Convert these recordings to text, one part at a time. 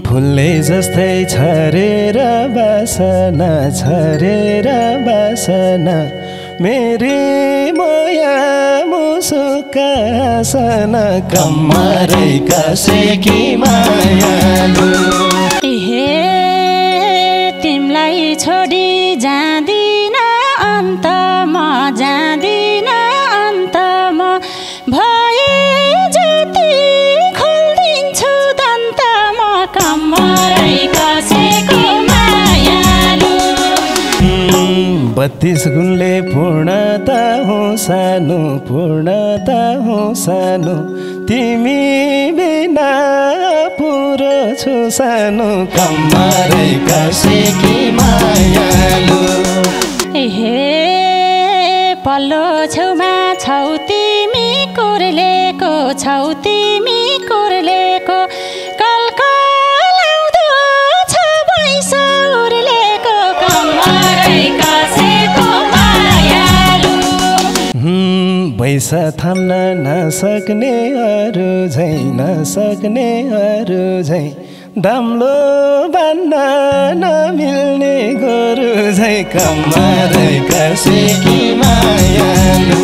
फुलले जस्तै छरेर बासना छरेर बासना मेरी माया मुसुकासना कम्मरै कसेकी मायालु हे तिमलाई छोडी जाँदिन अन्त म जाँदिन अन्त म भए जति खोल्दिन्छु दन्त म कम्मरै कसेको मायालु 32 गुणले पूर्णता हो सानो पूर्णता हो सानो तिमी बिना पुरो छु सानो कम्मरै कसेकी मायालु हे पल्लो छेउमा छौ तिमी कुर्लेको छौ तिमी कुर्लेको कलकलाउँदो छ भैँस उर्लेको कम्मरै कसेको मायालु भैँस थाम्न नसक्ने अरू झै नसक्ने अरू झै दाम्लो बान्न नमिल्ने गोरु झै कम्मरै कसेकी मायालु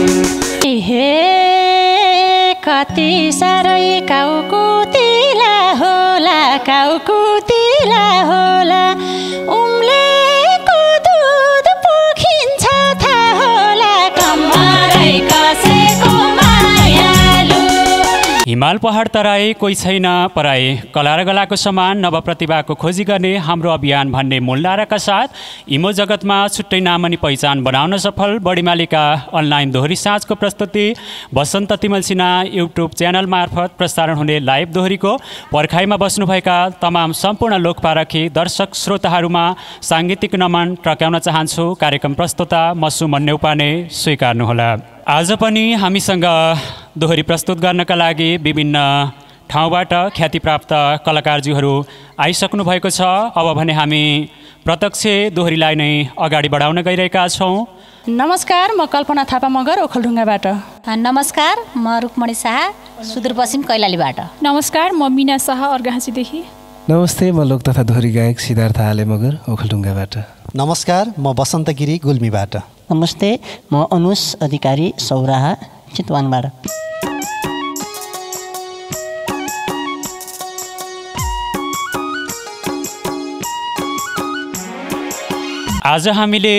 हे कति साह्रै काउकुतिला होला काउकुतिला होला उम्लेको दुध पोखिन्छ थाहा होला कम्मरै कसेको मायालु हिमाल पहाड तराई कोही छैन पराई कला र गलाको समान नवप्रतिभाको खोजी गर्ने हाम्रो अभियान भन्ने मूल नाराका साथ इमो जगतमा छुट्टै नाम अनि पहिचान बनाउन सफल बढीमालीका अनलाइन दोहोरी साँझको प्रस्तुति वसन्त तिमल सिन्हा युट्युब च्यानल मार्फत प्रसारण हुने लाइभ दोहोरीको पर्खाइमा बस्नुभएका तमाम सम्पूर्ण लोकपारखी दर्शक श्रोताहरूमा साङ्गीतिक नमन टक्राउन चाहन्छु। कार्यक्रम प्रस्तुता मसु मन्यौपाने स्वीकार्नुहोला। आज पनि हामीसँग दोहोरी प्रस्तुत गर्नका लागि विभिन्न ठाउँबाट ख्यातिप्राप्त कलाकारज्यूहरू आइसक्नु भएको छ। अब भने हामी प्रत्यक्ष दोहोरीलाई नै अगाडि बढाउन गइरहेका छौँ। नमस्कार, म कल्पना थापा मगर ओखलढुङ्गाबाट। नमस्कार, म रुक्मणी शाह सुदूरपश्चिम कैलालीबाट। नमस्कार, म मिना शाह अर्घाँसीदेखि। नमस्ते, म लोक तथा दोहोरी गायक सिद्धार्थ आले मगर ओखलढुङ्गाबाट। नमस्कार, म बसन्त गिरी गुल्मीबाट। नमस्ते, म अनुष अधिकारी सौराहा चितवनबाट। आज हामीले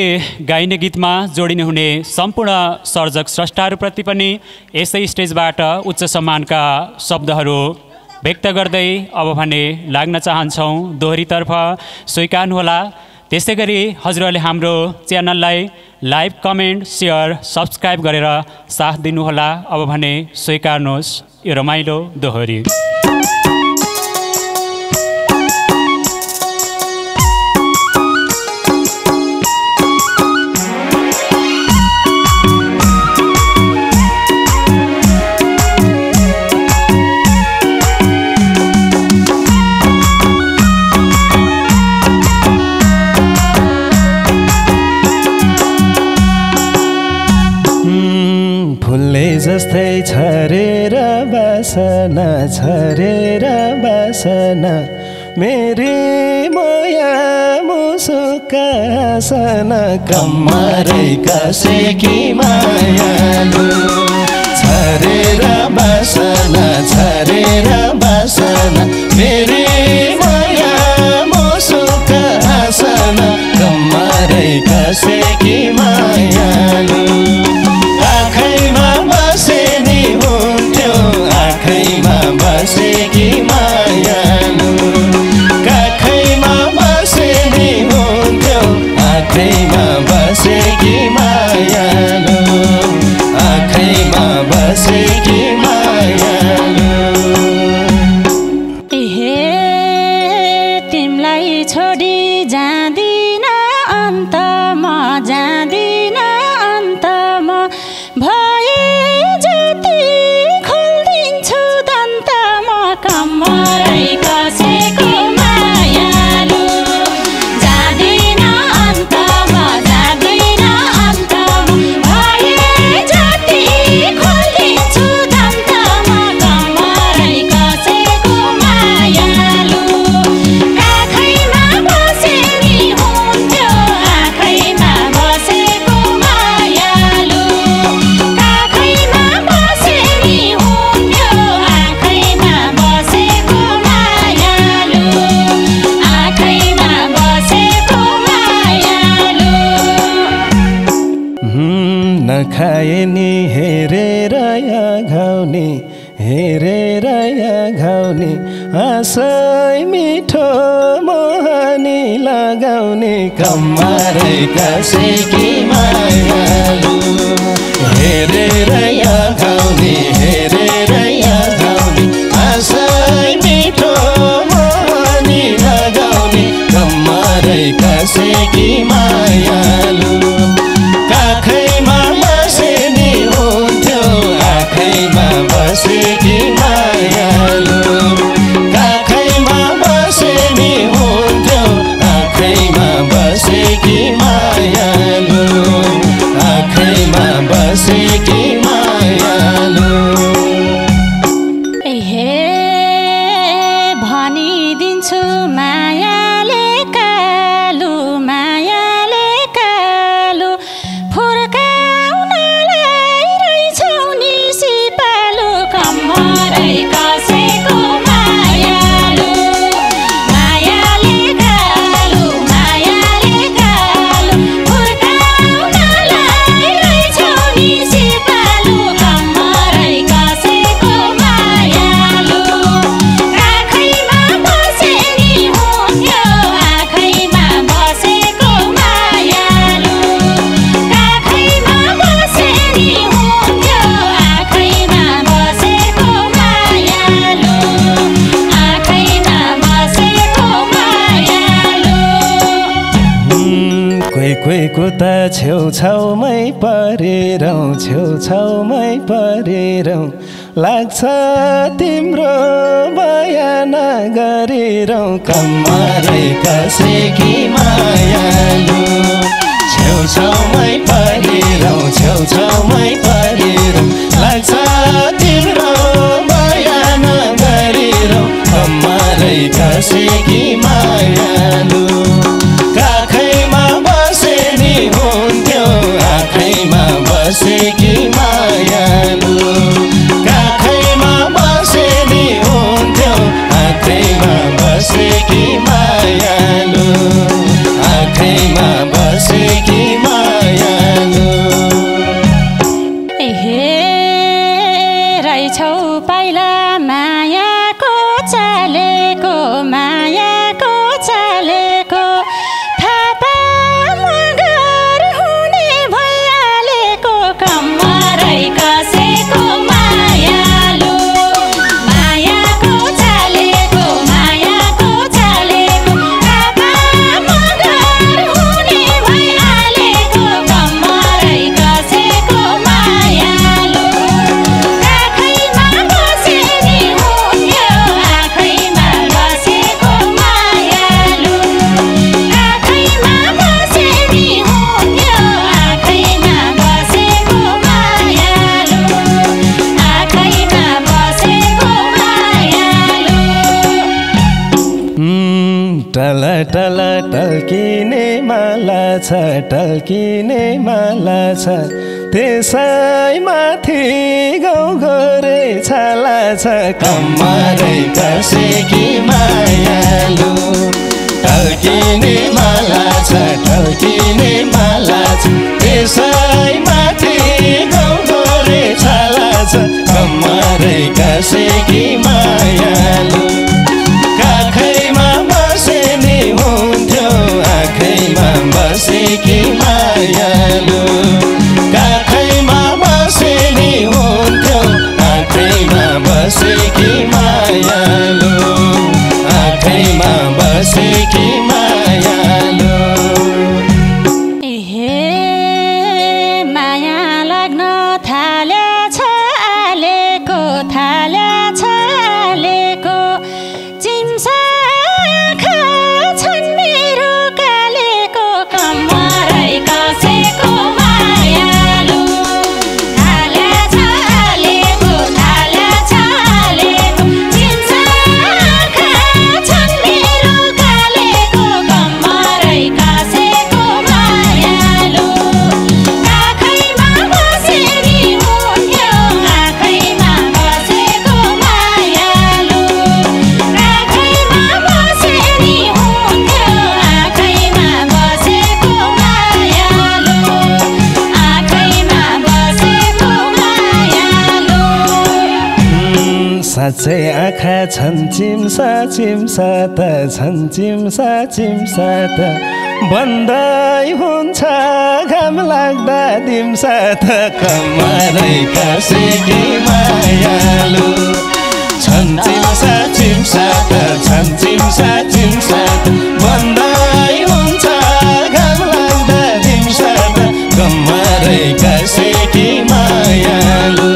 गाइने गीतमा जोडिने हुने सम्पूर्ण सर्जक स्रष्टाहरूप्रति पनि यसै स्टेजबाट उच्च सम्मानका शब्दहरू व्यक्त गर्दै अब भने लाग्न चाहन्छौँ दोहोरीतर्फ। स्वीकार्नुहोला। त्यसै गरी हजुरहरूले हाम्रो च्यानललाई लाइभ कमेन्ट सेयर सब्सक्राइब गरेर साथ दिनुहोला। अब भने स्वीकार्नुहोस् यो रमाइलो दोहोरी। जस्तै छरेर बासना छरेर बासना मेरी माया मुसुकासना कम्मरै कसेकी मायालु छरेर बासना छरेर बासना मेरी माया मुसुकासना कम्मरै कसेकी मायालु आँखैमा बसे नि हुन्थ्यो आँखैमा बसेकी मायालु काखैमा बसे नि हुन्थ्यो आँखैमा बसेकी मायालु आँखैमा बसेकी मायालु हे खाए नि हेरेर घाउने हेरेर घाउने आशै मिठो मोहनी लगाउने कम्मरै कसैकी मायालु हेरेर घाउने हेरेर घाउने आशै मिठो मोहनी लगाउने कम्मरै कसैकी मायालु काखैमा बसे नि हुन्थ्यो आँखैमा बसेकी मायालु काखैमा बसे नि हुन्थ्यो आँखैमा बसेकी मायालु आँखैमा बसेकी मायालु हे भनिदिन्छु मायाले कालु मायाले कालु फुर्काउनलाई रहेछौ नि सिपालु कम्मरै कसैको मायालु मायाले कालु फुर्काउनलाई रहेछौ नि सिपालु कम्मरै कसैको मायालु आँखैमा बसे नि हुन्थ्यो आँखैमा बसेको मायालु काखैमा बसे नि हुन्थ्यो आँखैमा बसेको मायालु आँखैमा बसेको मायालु कोहीको त छेउछाउमै परेरौँ लाग्छ तिम्रो बयान गरेरौँ कम्मरै कसैकी मायालु छेउछाउमै परेरौँ लाग्छ तिम्रो बयान गरेरौँ कम्मरै कसैकी मायालु काखैमा बसे नि हुन्थ्यो आँखैमा बसेकी मायालु काखैमा बसे नि हुन्थ्यो आँखैमा बसेकी मायालु आँखैमा बसेकी मायालु हे रहेछौ पाइला मायाको चालेको थापा मगर हुने भइहालेको कम्मरै कसैको मायालु मायाको चालेको थापा मगर हुने भइहालेको कम्मरै कसैको मायालु काखैमा बसे नि हुन्थ्यो आँखैमा बसेको मायालु काखैमा बसे नि हुन्थ्यो आँखैमा बसेको मायालु आँखैमा बसेको मायालु टल टल टल्किने माला छ त्यसै माथि गाउँघरे छाला छ कम्मरै कसैकी मायालु टल्किने माला छ त्यसै माथि गाउँघरे छाला छ कम्मरै कसैकी मायालु काखैमा बसे नि हुन्थ्यो आँखैमा बसेकी मायालु काखैमा बसे नि हुन्थ्यो आँखैमा बसेकी मायालु आँखैमा बसेकी मायालु हे माया लाग्न थालेछ आलेको चिम्सा आँखा छन् मेरो कालेको कम्मरै कसैको मायालु थालेछ आलेको चिम्सा आँखा छन् मेरो कालेको साँच्चै आँखा छन् चिम्सा चिम्सा त छन् चिम्सा चिम्सा त बन्दै हुन्छ घाम लाग्दा दिम्सा त कम्मरै कसैकी मायालु छन् चिम्सा चिम्सा त छन् चिम्सा चिम्सा त बन्दै हुन्छ घाम लाग्दा दिम्सा त कम्मरै कसैकी मायालु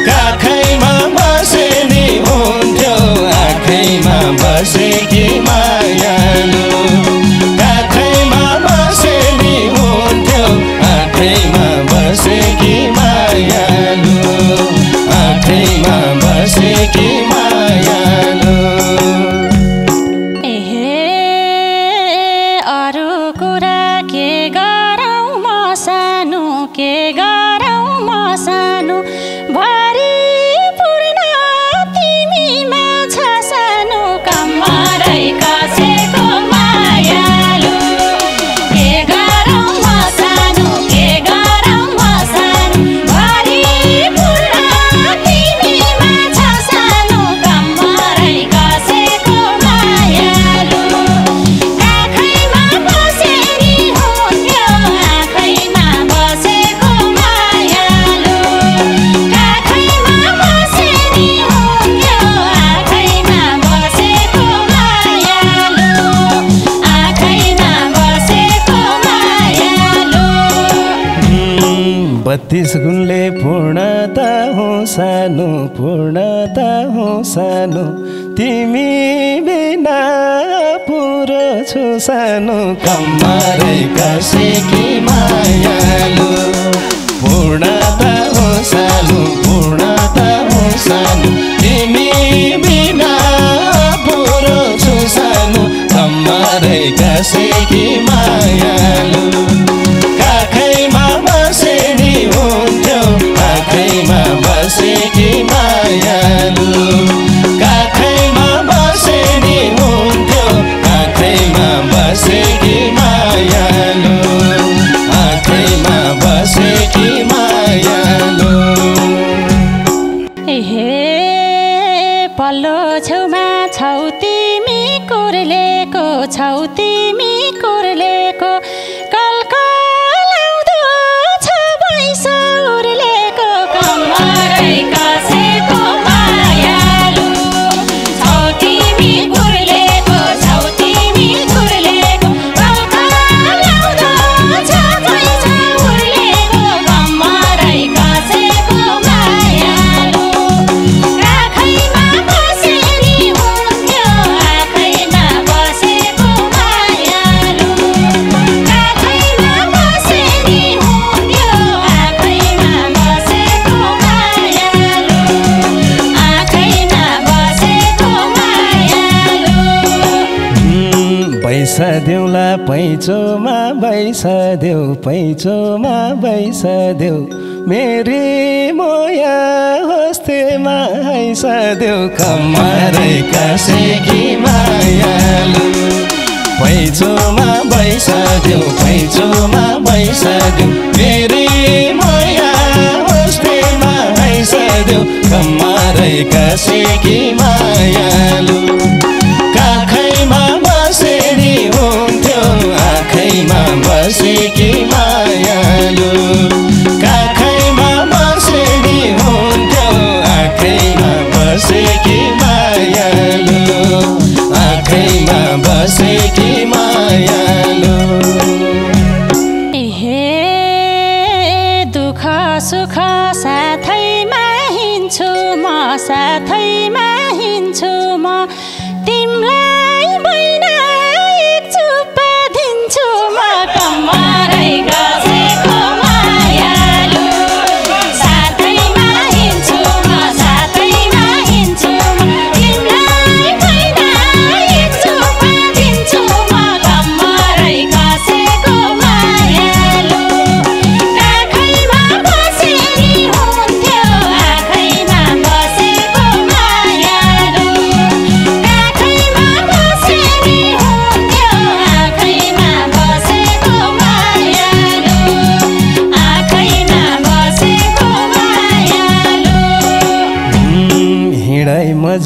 काखैमा बसे नि हुन्थ्यो आँखैमा बसेकी मायालु काखैमा बसे नि हुन्थ्यो आँखैमा बसेकी मायालु आँखैमा बसेकी मायालु एहे अरू कुरा के गरौँ म सानो के गरौँ म सानो भरि पूर्ण तिमीमा छ सानो कम्मरै कसैको मायालु के गरौँ म सानो के गरौँ म सानो भरि पूर्ण तिमीमा छ सानो कम्मरै कसैको मायालु आँखैमा बसे नि हुन्थ्यो आँखैमा बसेको मायालु काखैमा बसे नि हुन्थ्यो आँखैमा बसेको मायालु आँखैमा बसेको मायालु 32 गुणले पूर्णता हो सानो पूर्णता हो सानो तिमी बिना पुरो छु सानो कम्मरै कसैकी मायालु पूर्णता हो सानो पूर्णता हो सानो तिमी बिना पुरो छु सानो कम्मरै कसैकी मायालु काखैमा बसे नि हुन्थ्यो आँखैमा बसेकी मायालु काखैमा बसे नि हुन्थ्यो आँखैमा बसेकी मायालु आँखैमा बसेकी मायालु एहे पल्लो छेउमा छौ तिमी कुर्लेको छौ तिमी कुर्लेको कलकलाउँदो छ भैँस उर्लेको कम्मरै कसैको मायालु छौ तिमी कुर्लेको छौ तिमी कुर्लेको कलकलाउँदो छ भैँस उर्लेको कम्मरै कसैको मायालु आँखैमा बसे नि हुन्थ्यो आँखैमा बसेको मायालु काखैमा बसे नि हुन्थ्यो आँखैमा बसेको मायालु आँखैमा बसेको मायालु बैसादेऊला पैँचोमा बैसादेऊ पैँचोमा बैसादेऊ मेरी मोया हस्तेमा हैसादेऊ कम्मरै कसैकी मायालु पैँचोमा बैसादेऊ पैँचोमा बैसादेऊ मेरी मोया हस्तेमा हैसादेऊ कम्मरै कसैकी मायालु काखैमा बसे नि हुन्थ्यो आँखैमा बसेकी मायालु काखैमा बसे नि हुन्थ्यो आँखैमा बसेकी मायालु आँखैमा बसेकी मायालु एहे दुःख सुख साथैमा हिँड्छु म साथैमा हिँड्छु म तिमीलाई बैना एक चुप्पा दिन्छु म कम्मरै कसैको मायालु साथैमा हिँड्छु म साथैमा हिँड्छु म तिमीलाई बैना एक चुप्पा दिन्छु म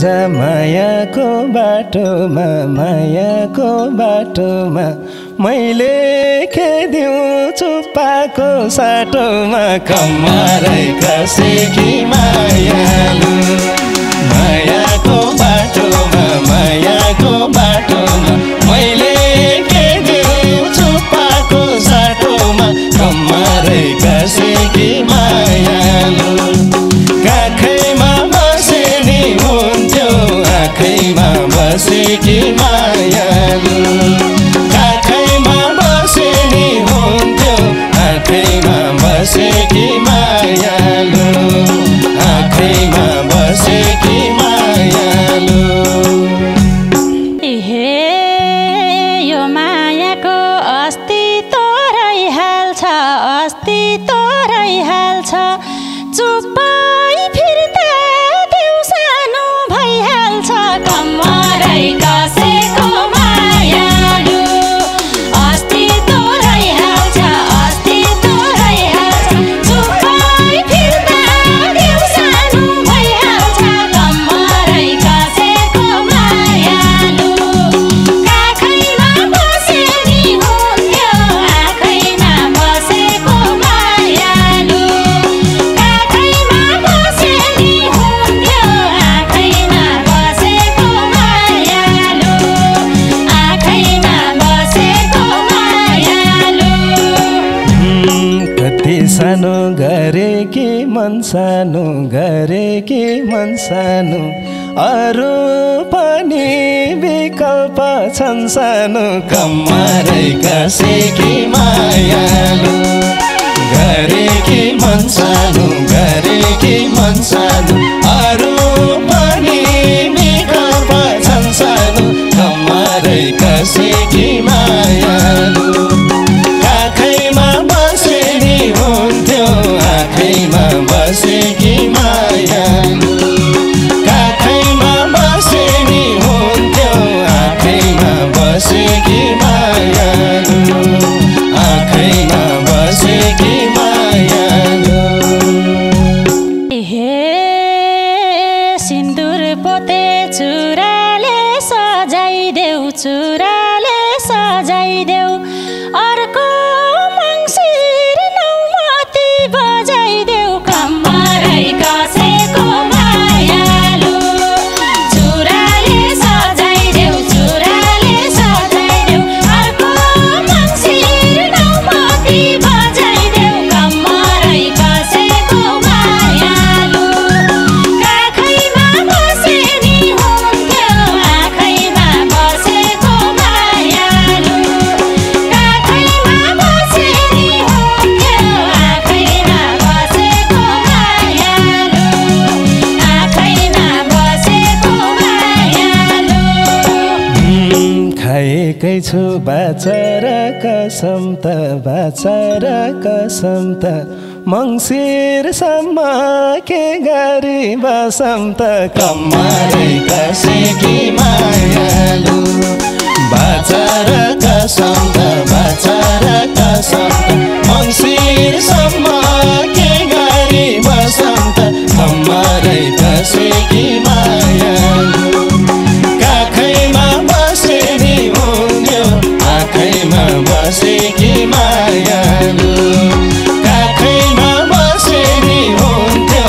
जा मायाको बाटोमा मायाको बाटोमा मैले खेदिउँ चुप्पाको साटोमा कम्मरै कसेकी मायालु मायाको बाटोमा मैले खेदिउँ चुप्पाको साटोमा कम्मरै कसेकी मायालु काखैमा बसे नि हुन्थ्यो आँखैमा बसेकी मायालु काखैमा बसे नि हुन्थ्यो आँखैमा बसेकी मायालु आँखैमा बसेकी मायालु हे यो मायाको अस्तित्व रहिहाल्छ अस्तित्व रहिहाल्छ चुप्पै फिर्ता देउसानु भइहाल्छ कम्मरै कसेको मायालु अस्तित्व रहिहाल्छ चुप्पै फिर्ता देउसानु भइहाल्छ कम्मरै कसेको मायालु काखैमा बसे नि हुन्थ्यो आँखैमा बसेको मायालु काखैमा बसे नि हुन्थ्यो आँखैमा बसेको मायालु आँखैमा बसेको मायालु कति सानो गरे कि मन सानो गरे कि मन सानो अरू पनि विकल्प छन् सानो कम्मरै कसेकी मायालु गरे कि मन सानो अरू पनि विकल्प छन् सानो कम्मरै कसेकी मायालु काखैमा बसे नि हुन्थ्यो आँखैमा बसेकी मायालु काखैमा बसे नि हुन्थ्यो आँखैमा बसेकी मायालु आँखैमा बसेकी मायालु हे सिन्दुर पोते चुराले सजाइदेऊ अर्को मङ्सिर नौमती बजाइदेऊ कम्मरै कसेको मायालु चुराले सजाइदेऊ अर्को मङ्सिर नौमती बजाइदेऊ कम्मरै कसेको मायालु काखैमा बसे नि हुन्थ्यो आँखैमा बसेको मायालु काखैमा बसे नि हुन्थ्यो आँखैमा बसेको मायालु आँखैमा बसेको मायालु खाएकै छु बाचार कसम त मङ्सिरसम्म के गरी बसम त कम्मरै कसेकी मायालु बाचार कसम त मङ्सिरसम्म के गरी बसम त कम्मरै कसेकी मायालु काखैमा बसे नि हुन्थ्यो आँखैमा बसेकी मायालु काखैमा बसे नि हुन्थ्यो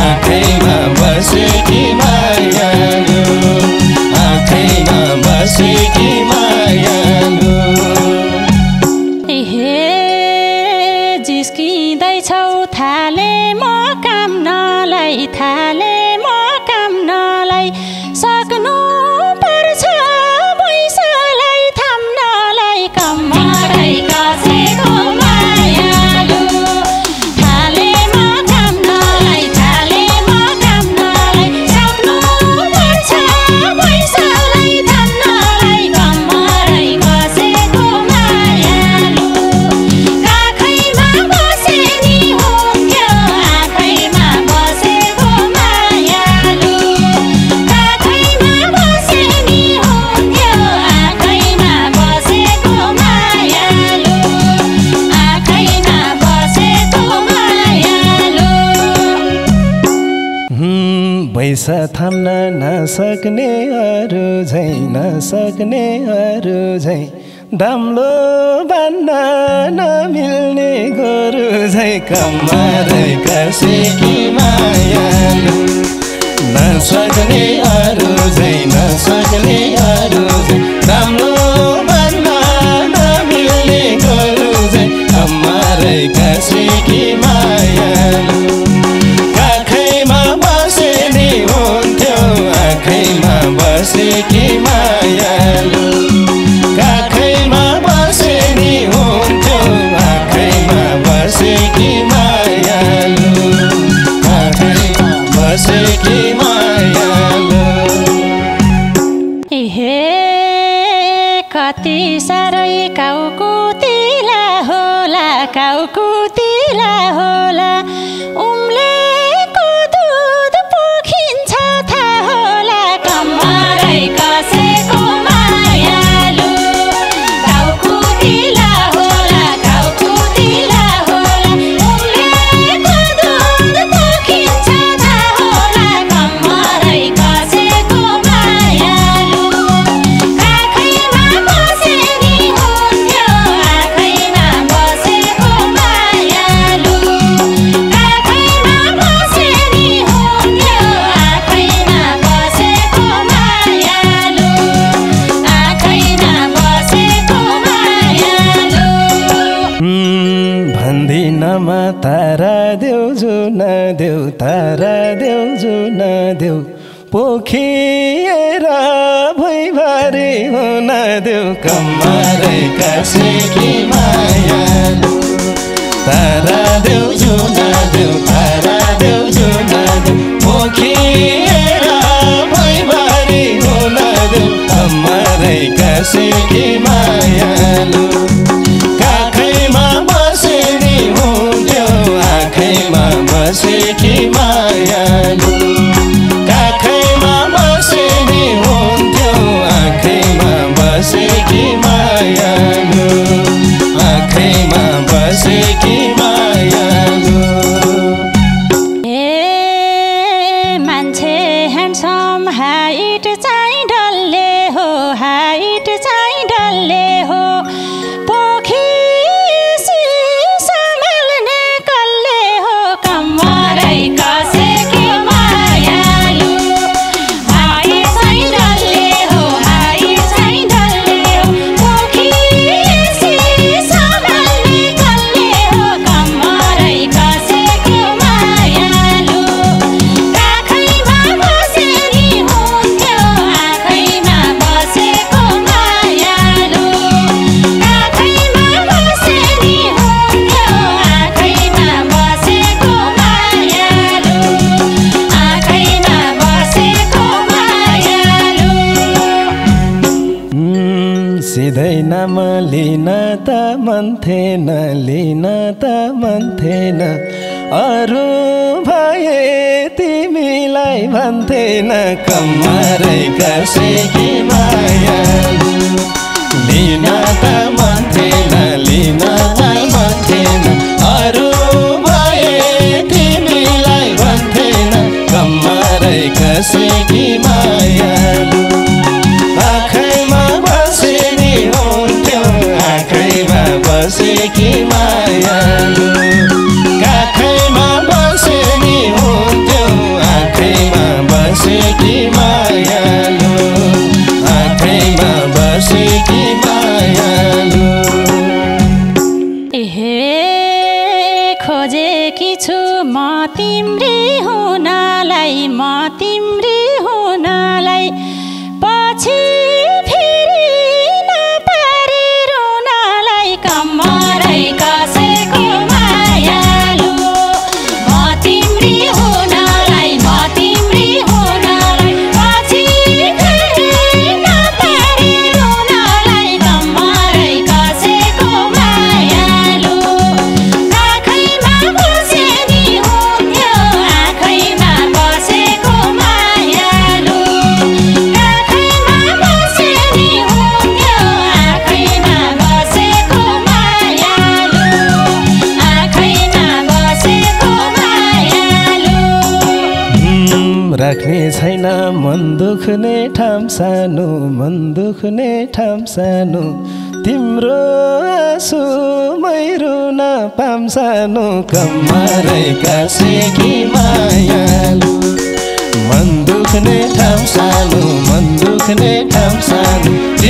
आँखैमा बसेकी मायालु आँखैमा बसेकी मायालु पैसा थाम्न नसक्ने अरू झै नसक्ने अरू झै दाम्लो बान्न नमिल्ने गोरु झै कम्मरै कसेकी मायालु नसक्ने अरू झै नसक्ने अरू झै दाम्लो बान्न नमिल्ने गोरु झै कम्मरै कसेकी मायालु काखैमा बसे नि हुन्थ्यो आँखैमा बसेकी मायालु काखैमा बसे नि हुन्थ्यो आँखैमा बसेकी मायालु आँखैमा बसेकी मायालु हे कति साह्रै काउकुतिला होला काउकुतिला होला उम्लेको दुध पोखिन्छ थाहा होला कम्मरै कसेको मायालु काउकुतिला होला काउकुतिला होला उम्लेको दुध पोखिन्छ थाहा होला कम्मरै कसेको मायालु काखैमा बसे नि हुन्थ्यो आँखैमा बसेको मायालु काखैमा बसे नि हुन्थ्यो आँखैमा बसेको मायालु आँखैमा बसेको मायालु भन्दिनमा तारा देऊ जुन देऊ तारा देऊ जुन देऊ पोखिएर भुइँभरि हुन देऊ कम्मरै कसेकी मायालु तारा देऊ जुन देऊ तारा देऊ जुन देऊ पोखिएर भुइँभरि हुन देऊ कम्मरै कसेकी मायालु काखैमा बसे नि हुन्थ्यो आँखैमा बसेकी मायालु काखैमा बसे नि हुन्थ्यो आँखैमा बसेकी मायालु आँखैमा बसेकी मायालु मान्छे ह्यान्डसम हाइट चाहिँ डल्ले हो हाइट चाहिँ डल्ले हो पोखिएपछि सम्हाल्ने कसले हो कम्मरै कसेकी मायालु हाइट चाहिँ डल्ले हो हाइट चाहिँ डल्ले हो पोखिएपछि सम्हाल्ने कसले हो कम्मरै कसेकी मायालु काखैमा बसे नि हुन्थ्यो आँखैमा बसेको मायालु काखैमा बसे नि हुन्थ्यो आँखैमा बसेको मायालु आँखैमा बसेको मायालु सिधै नाम लिन त मन थिएन लिन त मन थिएन अरू भए तिमीलाई भन्थेन कम्मरै कसेकी मायालु लिन त मन थिएन लिन त मन थिएन अरू भए तिमीलाई भन्थेन कम्मरै कसेकी मायालु आँखैमा बसे नि हुन्थ्यो आँखैमा बसेकी मायालु काखैमा बसे नि हुन्थ्यो आँखैमा बसेकी मायालु आँखैमा बसेकी मायालु खोजेकी छु म तिम्री हुनलाई म तिम्री हुनलाई पछि फेरि नपारी रुनलाई कम्मरै राख्ने छैन मन दुख्ने ठाम सानो मन दुख्ने ठाम सानो तिम्रो आँसु मै रुन पाम सानो कम्मरैका सेकी मायालु मन दुख्ने ठाम सानो मन दुख्ने ठाम सानो